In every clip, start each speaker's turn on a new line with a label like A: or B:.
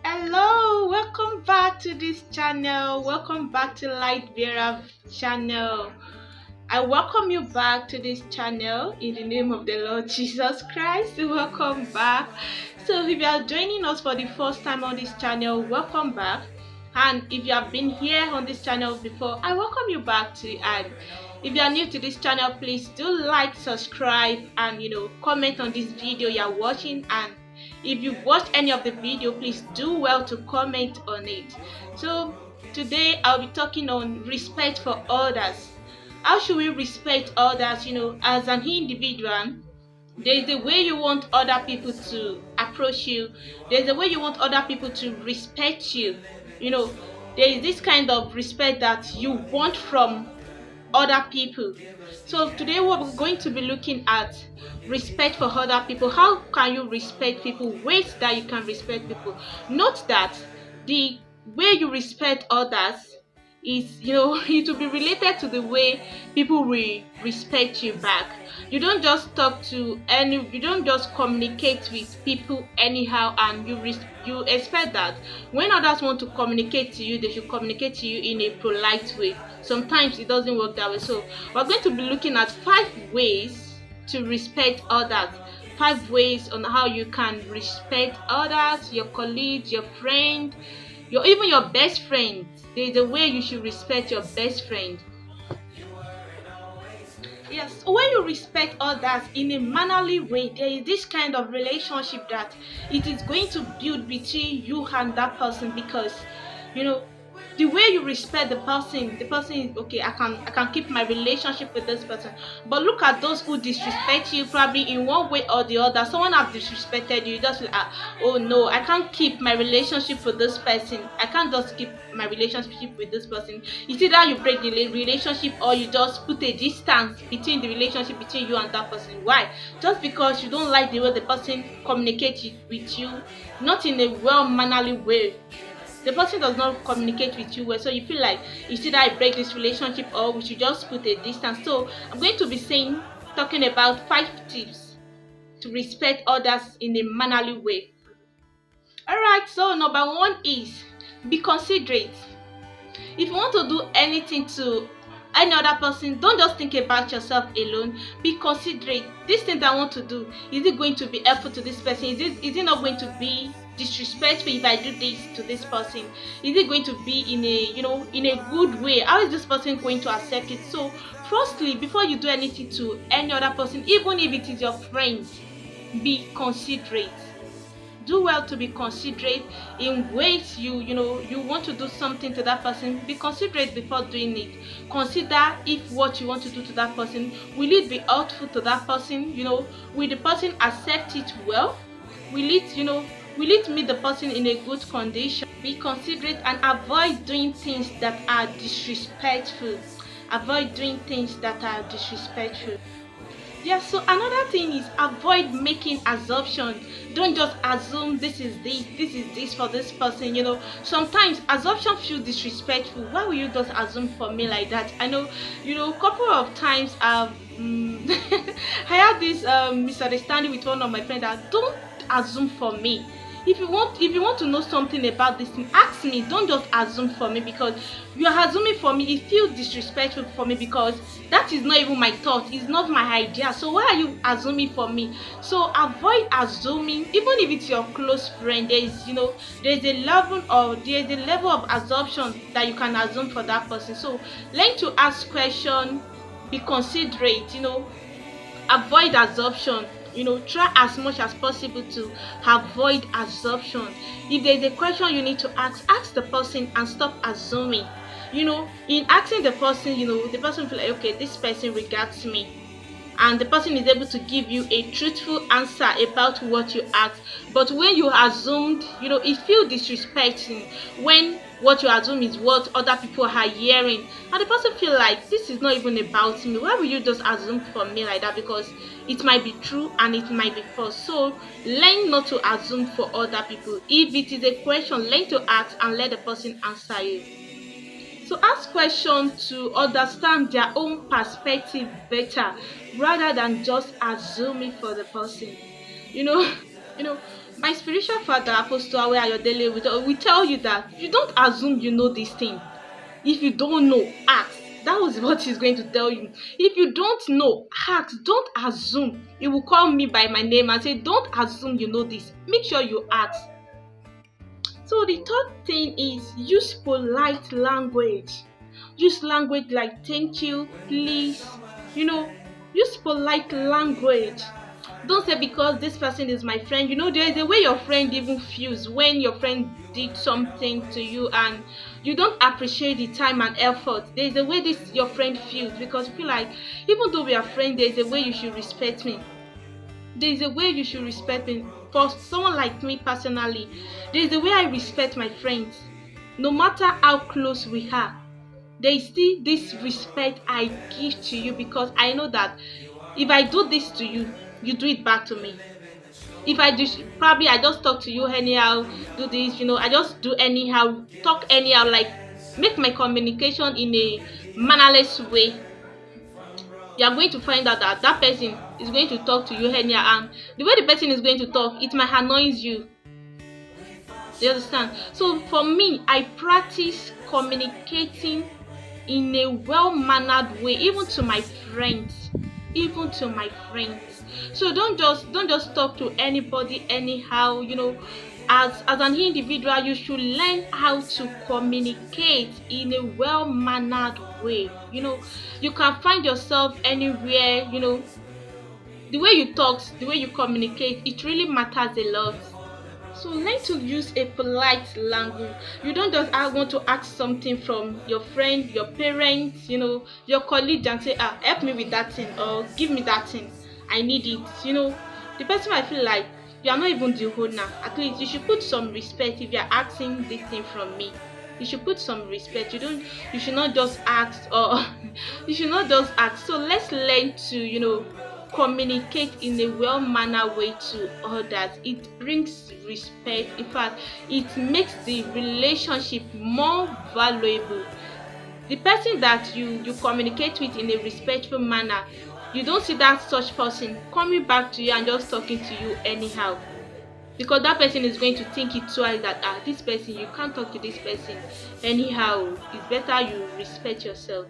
A: Hello, welcome back to this channel. Welcome back to Light Bearer channel. I welcome you back to this channel in the name of the Lord Jesus Christ. Welcome back. So if you are joining us for the first time on this channel, welcome back. And if you have been here on this channel before, I welcome you back to. And if you are new to this channel, please do like, subscribe, and comment on this video you are watching. And if you've watched any of the video, please do well to comment on it. So today I'll be talking on respect for others. How should we respect others? As an individual, there's a way you want other people to approach you. There's a way you want other people to respect you. you know there is this kind of respect that you want from other people. So today we're going to be looking at respect for other people. How can you respect people? Ways that you can respect people. Note that the way you respect others is, it will be related to the way people will respect you back. You don't just you don't just communicate with people anyhow, and you expect that when others want to communicate to you, they should communicate to you in a polite way. Sometimes it doesn't work that way. So we're going to be looking at 5 ways to respect others. 5 ways on how you can respect others, your colleagues, your friend, even your best friend. There's a way you should respect your best friend. Yes, when you respect others in a mannerly way, there is this kind of relationship that it is going to build between you and that person, because you know the way you respect the person is okay. I can keep my relationship with this person. But look at those who disrespect you, probably in one way or the other. Someone has disrespected you, just like, oh no, I can't keep my relationship with this person. I can't just keep my relationship with this person. It's either you break the relationship, or you just put a distance between the relationship between you and that person. Why? Just because you don't like the way the person communicates with you, not in a well mannerly way. The person does not communicate with you well, so you feel like it's either I break this relationship or we should just put a distance. So I'm going to be talking about 5 tips to respect others in a mannerly way. Alright, so number 1 is be considerate. If you want to do anything to any other person, don't just think about yourself alone. Be considerate. This thing that I want to do, is it going to be helpful to this person? Is it not going to be disrespectful if I do this to this person? Is it going to be in a good way? How is this person going to accept it? So firstly, before you do anything to any other person, even if it is your friend, be considerate. Do well to be considerate in ways you want to do something to that person. Be considerate before doing it. Consider if what you want to do to that person, will it be helpful to that person? Will the person accept it well? Will it meet the person in a good condition? Be considerate and avoid doing things that are disrespectful. Avoid doing things that are disrespectful. Yeah, so another thing is avoid making assumptions. Don't just assume this is this for this person. Sometimes assumption feel disrespectful. Why will you just assume for me like that? I know, couple of times I had this misunderstanding with one of my friends that don't assume for me. If you want to know something about this thing, ask me. Don't just assume for me, because you are assuming for me. It feels disrespectful for me, because that is not even my thought. It's not my idea. So why are you assuming for me? So avoid assuming. Even if it's your close friend, there's a level of assumption that you can assume for that person. So learn to ask questions. Be considerate. Avoid assumption. Try as much as possible to avoid assumption. If there's a question you need to ask the person and stop assuming. In asking the person, the person will feel like, okay, this person regards me, and the person is able to give you a truthful answer about what you asked. But when you assumed, it feels disrespecting when what you assume is what other people are hearing, and the person feel like this is not even about me. Why will you just assume for me like that? Because it might be true and it might be false. So learn not to assume for other people. If it is a question, learn to ask and let the person answer you. So ask questions to understand their own perspective better, rather than just assuming for the person. You know, you know, My spiritual father, Apostle Awe Ayodele, will tell you that you don't assume you know this thing. If you don't know, ask. That was what he's going to tell you. If you don't know, ask. Don't assume. He will call me by my name and say, don't assume you know this. Make sure you ask. So the third thing is use polite language. Use language like thank you, please. You know, use polite language. Don't say because this person is my friend. There is a way your friend even feels when your friend did something to you and you don't appreciate the time and effort. There is a way this your friend feels because you feel like even though we are friends, there is a way you should respect me. There is a way you should respect me. For someone like me personally, there is a way I respect my friends. No matter how close we are, there is still this respect I give to you because I know that if I do this to you, you do it back to me. If I do, probably I just talk to you anyhow, do this, I just do anyhow, talk anyhow, like make my communication in a mannerless way. You are going to find out that that person is going to talk to you anyhow, and the way the person is going to talk, it might annoy you. You understand? So for me, I practice communicating in a well-mannered way, even to my friends. Even to my friends. So don't just talk to anybody anyhow. As an individual, you should learn how to communicate in a well-mannered way. You can find yourself anywhere. The way you talk, the way you communicate, it really matters a lot. So learn to use a polite language. You don't just want to ask something from your friend, your parents, your colleague and say, help me with that thing or give me that thing. I need it. The person might feel like you are not even the owner. At least you should put some respect if you are asking this thing from me. You should put some respect. You should not just ask or you should not just ask. So let's learn to, communicate in a well-mannered way to others. It brings respect. In fact, it makes the relationship more valuable. The person that you communicate with in a respectful manner, you don't see that such person coming back to you and just talking to you anyhow, because that person is going to think it twice that this person, you can't talk to this person anyhow. It's better you respect yourself.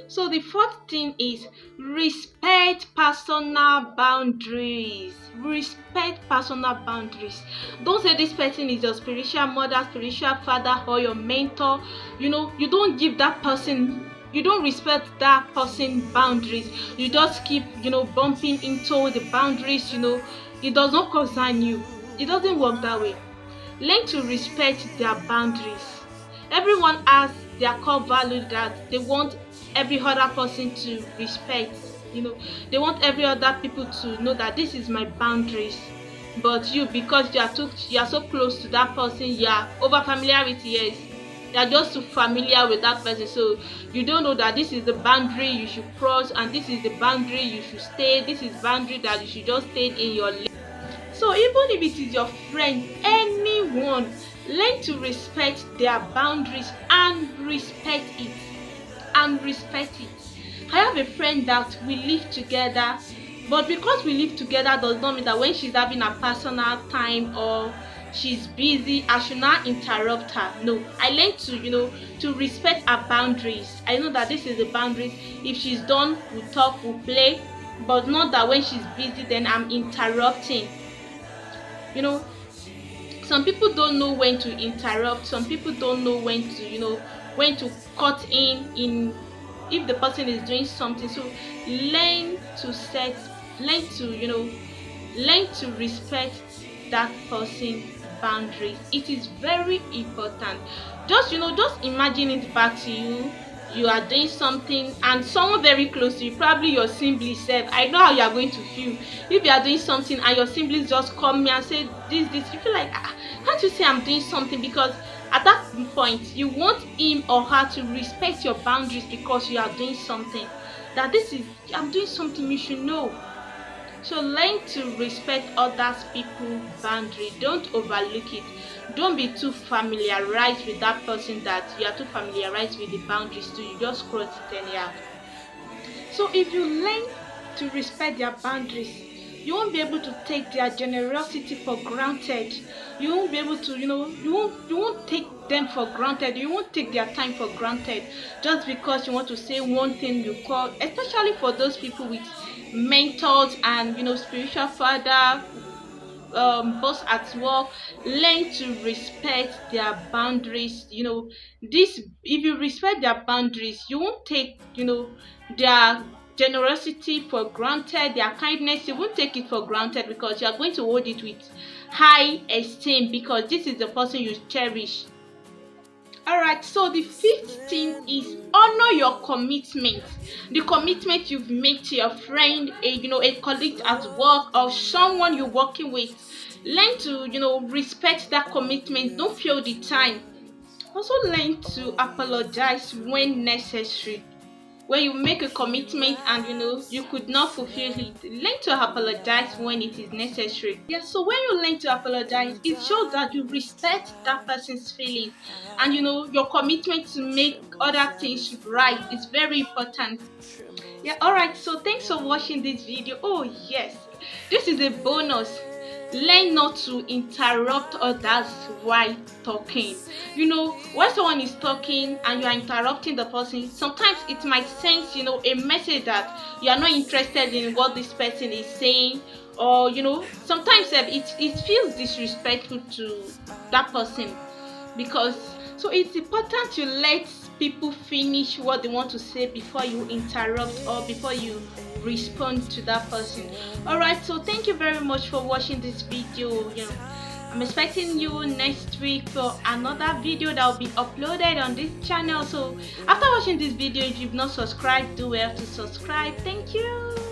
A: So the fourth thing is respect personal boundaries. Respect personal boundaries. Don't say this person is your spiritual mother, spiritual father, or your mentor. You don't give that person, you don't respect that person boundaries. You just keep, bumping into the boundaries. It does not concern you. It doesn't work that way. Learn to respect their boundaries. Everyone has their core value that they want every other person to respect. They want every other people to know that this is my boundaries. But you, because you are so close to that person, you are over familiar with, yes, you are just too familiar with that person, so you don't know that this is the boundary you should cross and this is the boundary you should stay. This is boundary that you should just stay in your lane. So even if it is your friend, anyone, learn to respect their boundaries and respect it. I have a friend that we live together, but because we live together does not mean that when she's having a personal time or she's busy, I should not interrupt her. No, I learn to respect her boundaries. I know that this is the boundaries. If she's done, we'll talk, we'll play, but not that when she's busy, then I'm interrupting. Some people don't know when to interrupt. Some people don't know when to cut in if the person is doing something. So learn to respect that person's boundaries. It is very important. Just imagine it back to you. You are doing something and someone very close to you, probably your siblings self. I know how you are going to feel if you are doing something and your siblings just come here and say this. You feel like, can't you say I'm doing something? Because at that point you want him or her to respect your boundaries because you are doing something. That this is, I'm doing something, you should know. So learn to respect others people's boundary. Don't overlook it. Don't be too familiarized with that person that you are too familiarized with the boundaries too. You just cross it anyhow. So if you learn to respect their boundaries, You won't be able to take their generosity for granted. You won't be able to, you won't take them for granted. You won't take their time for granted just because you want to say one thing you call, especially for those people with mentors and spiritual father, boss at work. Learn to respect their boundaries. This, if you respect their boundaries, you won't take their generosity for granted, their kindness, you won't take it for granted, because you are going to hold it with high esteem, because this is the person you cherish. Alright, so the fifth thing is honor your commitment. The commitment you've made to your friend, a colleague at work, or someone you're working with. Learn to, respect that commitment. Don't fail the time. Also learn to apologize when necessary. When you make a commitment and you could not fulfill it, learn to apologize when it is necessary. Yeah, so when you learn to apologize, it shows that you respect that person's feelings, and your commitment to make other things right is very important. Yeah, all right, so thanks for watching this video. Oh yes, this is a bonus. Learn not to interrupt others while talking. When someone is talking and you are interrupting the person, sometimes it might sense a message that you are not interested in what this person is saying, or sometimes it feels disrespectful to that person. Because so it's important to let people finish what they want to say before you interrupt or before you respond to that person. All right, so thank you very much for watching this video. I'm expecting you next week for another video that will be uploaded on this channel. So after watching this video, if you've not subscribed, do well to subscribe. Thank you.